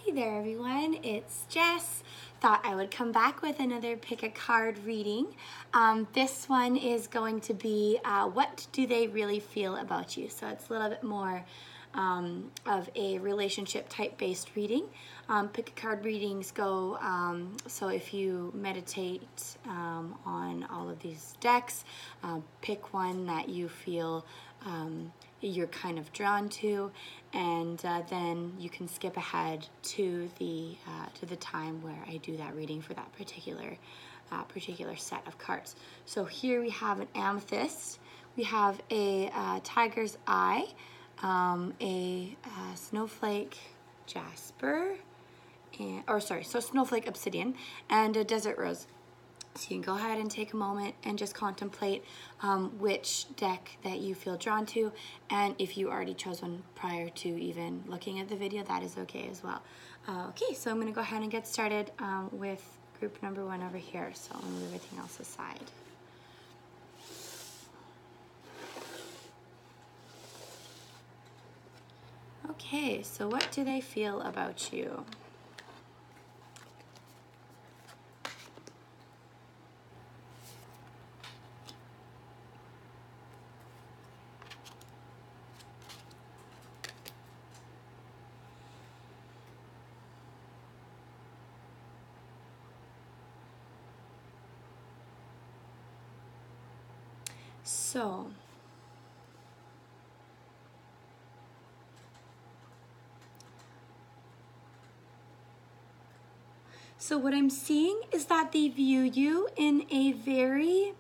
Hey there everyone, it's Jess. Thought I would come back with another pick a card reading. This one is going to be what do they really feel about you? So it's a little bit more of a relationship type based reading. Pick a card readings go, so if you meditate on all of these decks, pick one that you feel you're kind of drawn to, and then you can skip ahead to the time where I do that reading for that particular set of cards. So here we have an amethyst, we have a tiger's eye, a snowflake jasper, so snowflake obsidian, and a desert rose. So you can go ahead and take a moment and just contemplate which deck that you feel drawn to, and if you already chose one prior to even looking at the video, that is okay as well. Okay, so I'm going to go ahead and get started with group number one over here, so I'll move everything else aside. Okay, so what do they feel about you? So what I'm seeing is that they view you in a very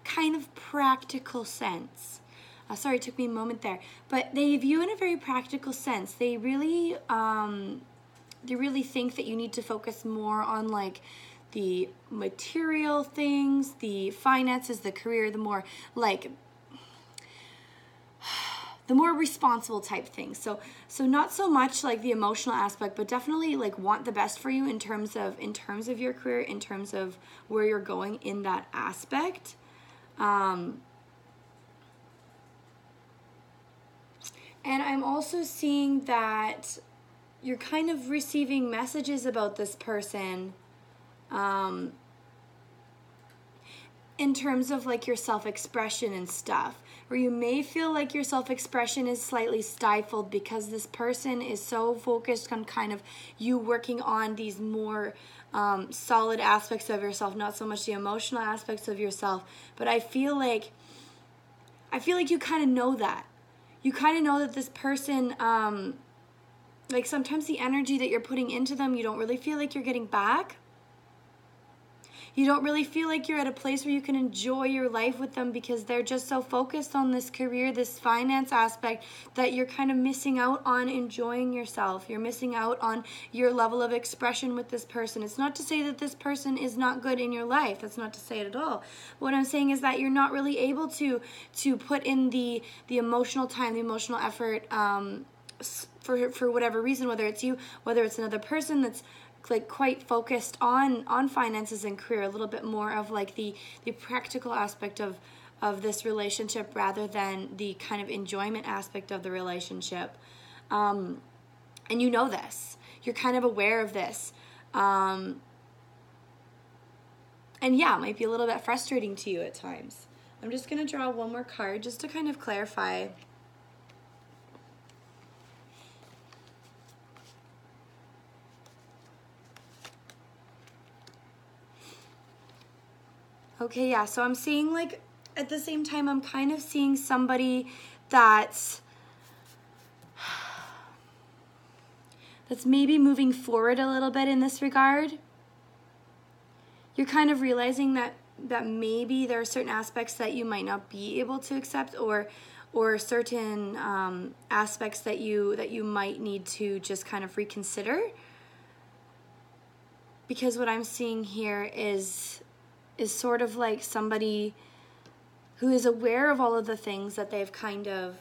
kind of practical sense. Sorry, it took me a moment there, but they view in a very practical sense. They really think that you need to focus more on like the material things, the finances, the career, the more responsible type things. So not so much like the emotional aspect, but definitely like want the best for you in terms of your career, in terms of where you're going in that aspect. And I'm also seeing that you're kind of receiving messages about this person in terms of like your self-expression and stuff, where you may feel like your self-expression is slightly stifled because this person is so focused on kind of you working on these more solid aspects of yourself, not so much the emotional aspects of yourself. But I feel like you kind of know that. You kind of know that this person, like sometimes the energy that you're putting into them, you don't really feel like you're getting back. You don't really feel like you're at a place where you can enjoy your life with them because they're just so focused on this career, this finance aspect, that you're kind of missing out on enjoying yourself. You're missing out on your level of expression with this person. It's not to say that this person is not good in your life. That's not to say it at all. What I'm saying is that you're not really able to put in the emotional time, the emotional effort for whatever reason, whether it's you, whether it's another person that's like quite focused on finances and career, a little bit more of like the practical aspect of this relationship rather than the kind of enjoyment aspect of the relationship. And you know this. You're kind of aware of this. And yeah, it might be a little bit frustrating to you at times. I'm just going to draw one more card just to kind of clarify. Okay, yeah, so I'm seeing like, at the same time, I'm kind of seeing somebody that's maybe moving forward a little bit in this regard. You're kind of realizing that maybe there are certain aspects that you might not be able to accept, or certain aspects that you might need to just kind of reconsider. Because what I'm seeing here is sort of like somebody who is aware of all of the things that they've kind of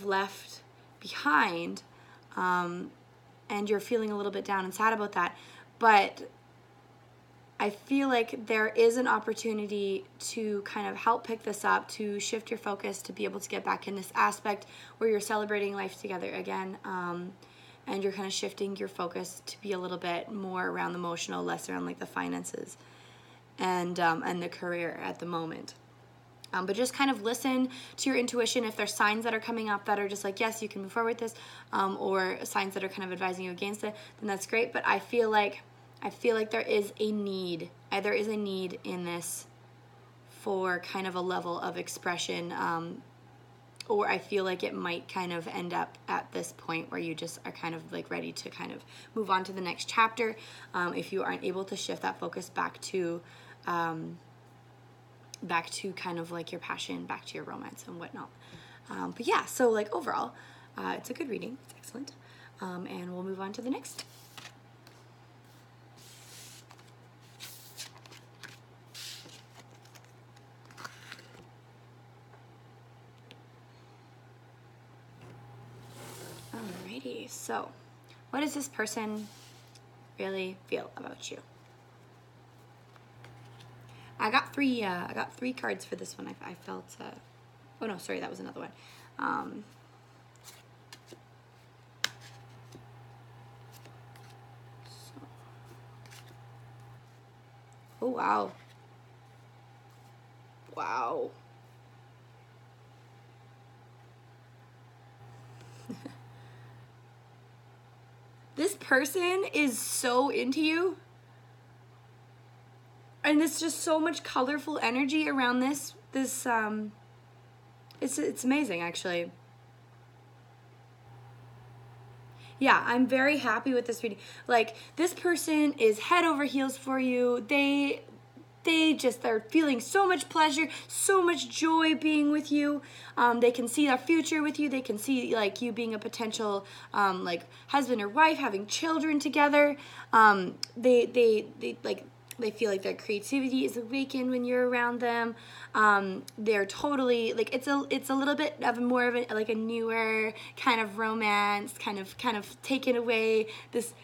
left behind, and you're feeling a little bit down and sad about that. But I feel like there is an opportunity to kind of help pick this up, to shift your focus, to be able to get back in this aspect where you're celebrating life together again. and you're kind of shifting your focus to be a little bit more around the emotional, less around like the finances and the career at the moment. But just kind of listen to your intuition. If there's signs that are coming up that are just like, yes, you can move forward with this, or signs that are kind of advising you against it, then that's great. But I feel like there is a need. There is a need in this for kind of a level of expression, or I feel like it might kind of end up at this point where you just are kind of like ready to kind of move on to the next chapter, if you aren't able to shift that focus back to kind of like your passion, back to your romance and whatnot. But yeah, so like overall, it's a good reading. It's excellent. And we'll move on to the next. Alrighty, so what does this person really feel about you? I got three cards for this one. I felt, oh no, sorry, that was another one. Oh, wow. Wow. This person is so into you. And there's just so much colorful energy around this. It's amazing, actually. Yeah, I'm very happy with this reading. Like, this person is head over heels for you. They're feeling so much pleasure, so much joy being with you. They can see a future with you. They can see like you being a potential like husband or wife, having children together. They feel like their creativity is awakened when you're around them. They're totally like it's a little bit of more of a newer kind of romance, kind of taken away this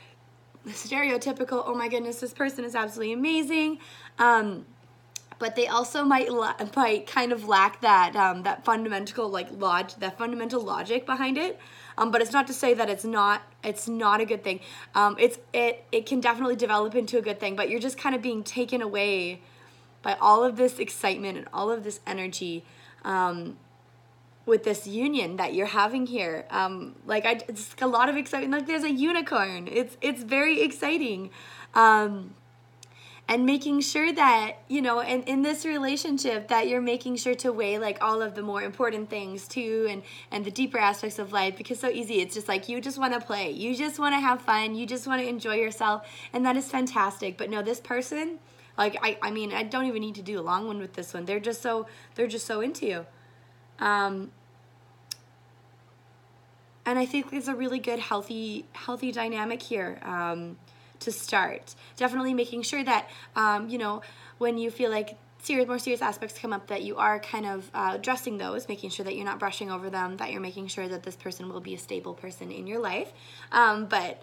stereotypical, oh my goodness, this person is absolutely amazing. But they also might kind of lack that fundamental fundamental logic behind it. But it's not to say that it's not a good thing. It can definitely develop into a good thing, but you're just kind of being taken away by all of this excitement and all of this energy with this union that you're having here. It's a lot of excitement. Like there's a unicorn. It's very exciting. And making sure that, in this relationship that you're making sure to weigh like all of the more important things too and the deeper aspects of life, because so easy. It's just like you just want to play. You just want to have fun. You just want to enjoy yourself. And that is fantastic. But no, this person, like, I mean, I don't even need to do a long one with this one. They're just so into you. And I think there's a really good, healthy dynamic here. To start. Definitely making sure that, when you feel like more serious aspects come up, that you are kind of addressing those, making sure that you're not brushing over them, that you're making sure that this person will be a stable person in your life. But,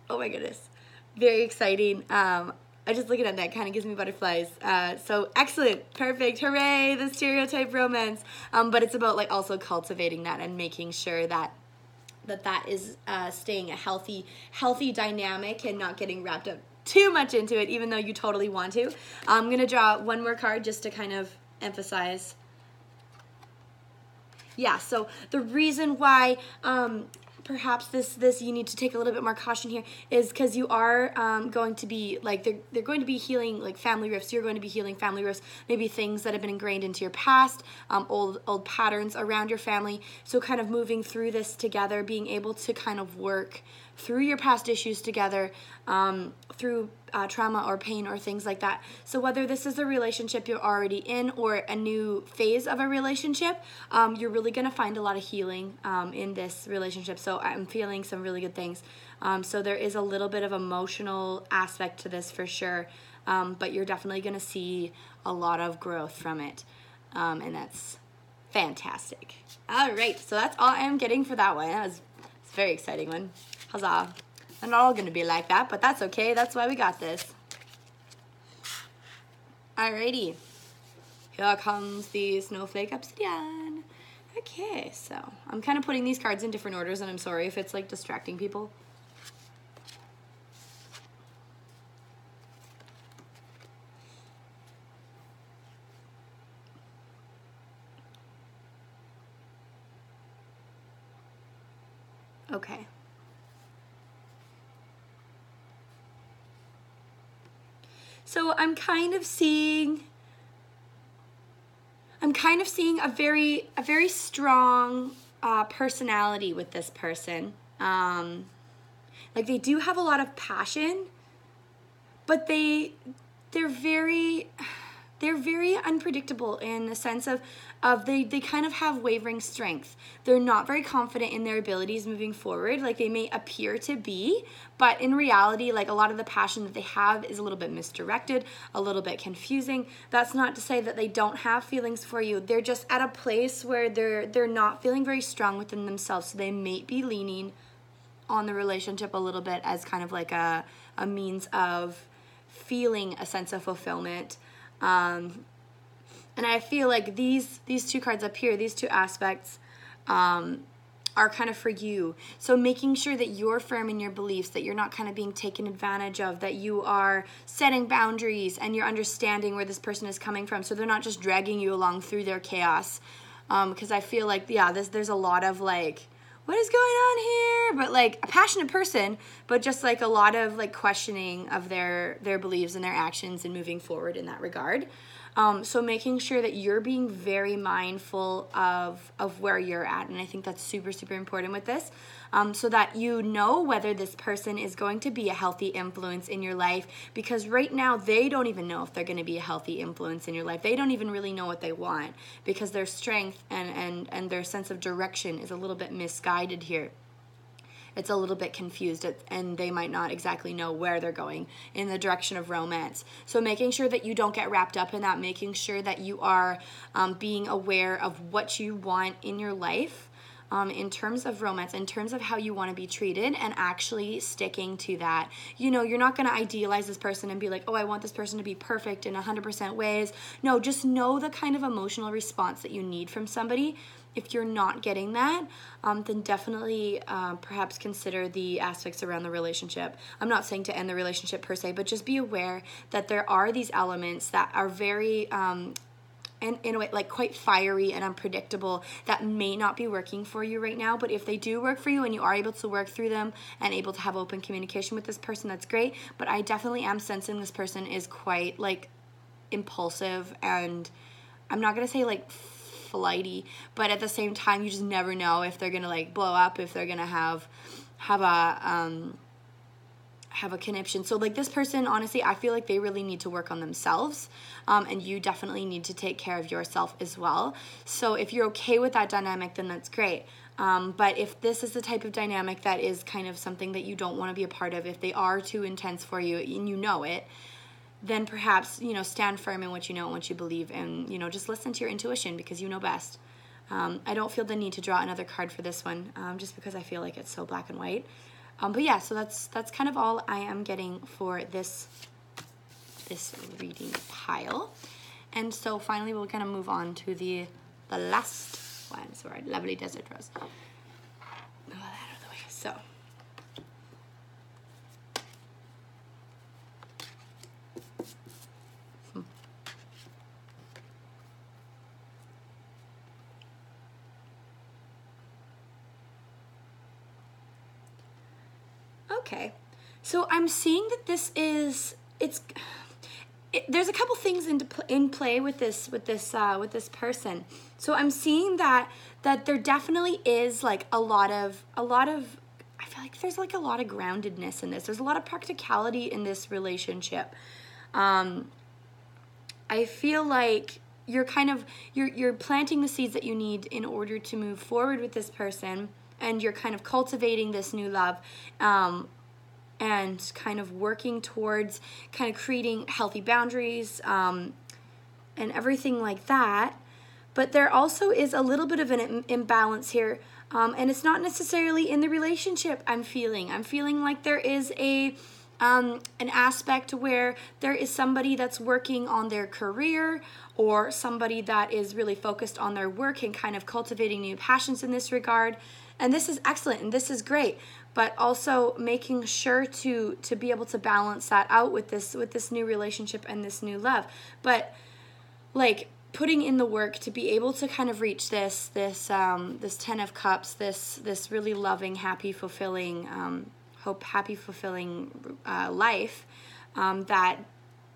oh my goodness, very exciting. I just looking at that kind of gives me butterflies. So excellent, perfect, hooray, the stereotype romance. But it's about like also cultivating that and making sure that is staying a healthy dynamic and not getting wrapped up too much into it, even though you totally want to. I'm going to draw one more card just to kind of emphasize. Yeah, so the reason why perhaps this you need to take a little bit more caution here is because you are going to be like they're going to be healing like family rifts. You're going to be healing family rifts, maybe things that have been ingrained into your past, old patterns around your family. So kind of moving through this together, being able to kind of work through your past issues together, through trauma or pain or things like that. So whether this is a relationship you're already in or a new phase of a relationship, you're really going to find a lot of healing in this relationship. So I'm feeling some really good things. So there is a little bit of emotional aspect to this for sure, but you're definitely going to see a lot of growth from it, and that's fantastic. All right, so that's all I'm getting for that one. It's a very exciting one. Huzzah. They're not all going to be like that, but that's okay. That's why we got this. Alrighty. Here comes the Snowflake Obsidian. Okay, so I'm kind of putting these cards in different orders, and I'm sorry if it's like distracting people. Okay. So I'm kind of seeing a very strong personality with this person. Like they do have a lot of passion, but they're very unpredictable in the sense of they kind of have wavering strength. They're not very confident in their abilities moving forward. Like they may appear to be, but in reality, like a lot of the passion that they have is a little bit misdirected, a little bit confusing. That's not to say that they don't have feelings for you. They're just at a place where they're not feeling very strong within themselves. So they may be leaning on the relationship a little bit as kind of like a means of feeling a sense of fulfillment. And I feel like these two cards up here, these two aspects, are kind of for you. So making sure that you're firm in your beliefs, that you're not kind of being taken advantage of, that you are setting boundaries and you're understanding where this person is coming from, so they're not just dragging you along through their chaos. Because I feel like, there's a lot of like, what is going on here? But like a passionate person, but just like a lot of like questioning of their beliefs and their actions and moving forward in that regard. So making sure that you're being very mindful of where you're at. And I think that's super, super important with this. So that you know whether this person is going to be a healthy influence in your life, because right now they don't even know if they're going to be a healthy influence in your life. They don't even really know what they want, because their strength and their sense of direction is a little bit misguided here. It's a little bit confused, and they might not exactly know where they're going in the direction of romance. So making sure that you don't get wrapped up in that, making sure that you are being aware of what you want in your life, in terms of romance, in terms of how you want to be treated, and actually sticking to that. You know, you're not going to idealize this person and be like, oh, I want this person to be perfect in 100% ways. No, just know the kind of emotional response that you need from somebody. If you're not getting that, then definitely perhaps consider the aspects around the relationship. I'm not saying to end the relationship per se, but just be aware that there are these elements that are very, in a way, like quite fiery and unpredictable, that may not be working for you right now. But if they do work for you and you are able to work through them and able to have open communication with this person, that's great. But I definitely am sensing this person is quite like impulsive, and I'm not going to say like flighty, but at the same time, you just never know if they're gonna like blow up, if they're gonna have a conniption. So like this person, honestly, I feel like they really need to work on themselves, and you definitely need to take care of yourself as well. So if you're okay with that dynamic, then that's great. But if this is the type of dynamic that is kind of something that you don't want to be a part of, if they are too intense for you and you know it, then perhaps, stand firm in what you know and what you believe, and, just listen to your intuition, because you know best. I don't feel the need to draw another card for this one, just because I feel like it's so black and white. But yeah, so that's kind of all I am getting for this reading pile. And so finally we're going to move on to the last one. So our lovely desert rose. Move that out of the way. So okay, so I'm seeing that there's a couple things in play with this person. So I'm seeing that there definitely is like a lot of I feel like there's like a lot of groundedness in this. There's a lot of practicality in this relationship. I feel like you're you're planting the seeds that you need in order to move forward with this person, and you're kind of cultivating this new love, and kind of working towards kind of creating healthy boundaries, and everything like that. But there also is a little bit of an imbalance here, and it's not necessarily in the relationship. I'm feeling like there is an aspect where there is somebody that's working on their career, or somebody that is really focused on their work and kind of cultivating new passions in this regard. And this is excellent and this is great, but also making sure to be able to balance that out with this new relationship and this new love. But like putting in the work to be able to kind of reach this 10 of Cups, this really loving, happy, fulfilling, life, that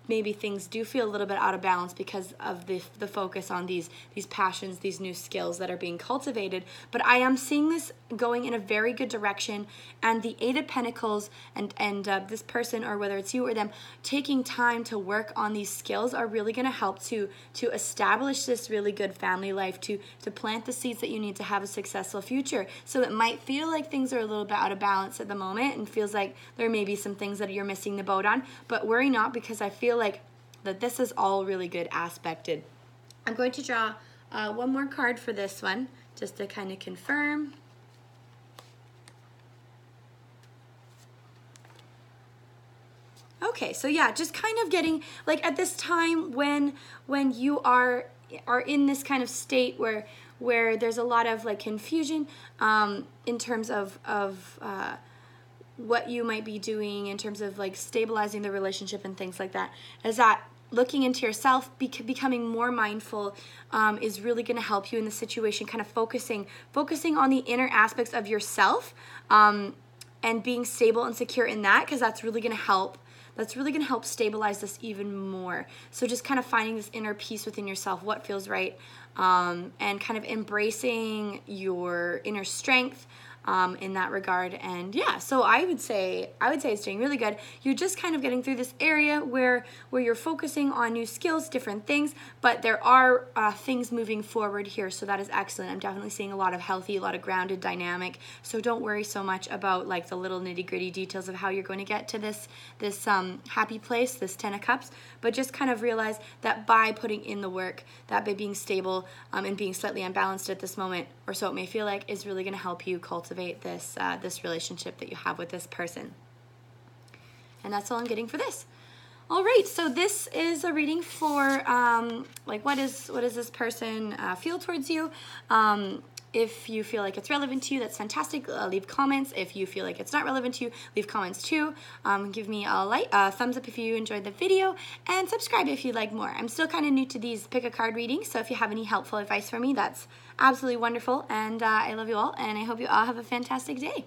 maybe things do feel a little bit out of balance because of the focus on these passions, these new skills that are being cultivated. But I am seeing this going in a very good direction, and the Eight of Pentacles and this person, or whether it's you or them, taking time to work on these skills are really going to help to establish this really good family life, to plant the seeds that you need to have a successful future. So it might feel like things are a little bit out of balance at the moment and feels like there may be some things that you're missing the boat on, but worry not, because I feel like that this is all really good aspected. I'm going to draw one more card for this one, just to kind of confirm. Okay, so yeah, just kind of getting, like, at this time when you are in this kind of state where there's a lot of like confusion in terms of what you might be doing in terms of like stabilizing the relationship and things like that, is that looking into yourself, becoming more mindful is really going to help you in the situation, kind of focusing on the inner aspects of yourself, and being stable and secure in that, because that's really going to help. That's really going to help stabilize this even more. So just kind of finding this inner peace within yourself, what feels right, and kind of embracing your inner strength in that regard. And yeah, so I would say it's doing really good. You're just kind of getting through this area where you're focusing on new skills, different things, but there are things moving forward here, so that is excellent. I'm definitely seeing a lot of healthy, a lot of grounded dynamic, so don't worry so much about like the little nitty-gritty details of how you're going to get to this happy place, this 10 of Cups, but just kind of realize that by putting in the work, that by being stable and being slightly unbalanced at this moment, or so it may feel like, is really going to help you cultivate this relationship that you have with this person. And that's all I'm getting for this. All right, so this is a reading for like what does this person feel towards you. If you feel like it's relevant to you, that's fantastic. Leave comments. If you feel like it's not relevant to you, leave comments too. Give me a thumbs up if you enjoyed the video, and subscribe if you'd like more. I'm still kind of new to these pick a card readings, so if you have any helpful advice for me, that's absolutely wonderful. And I love you all, and I hope you all have a fantastic day.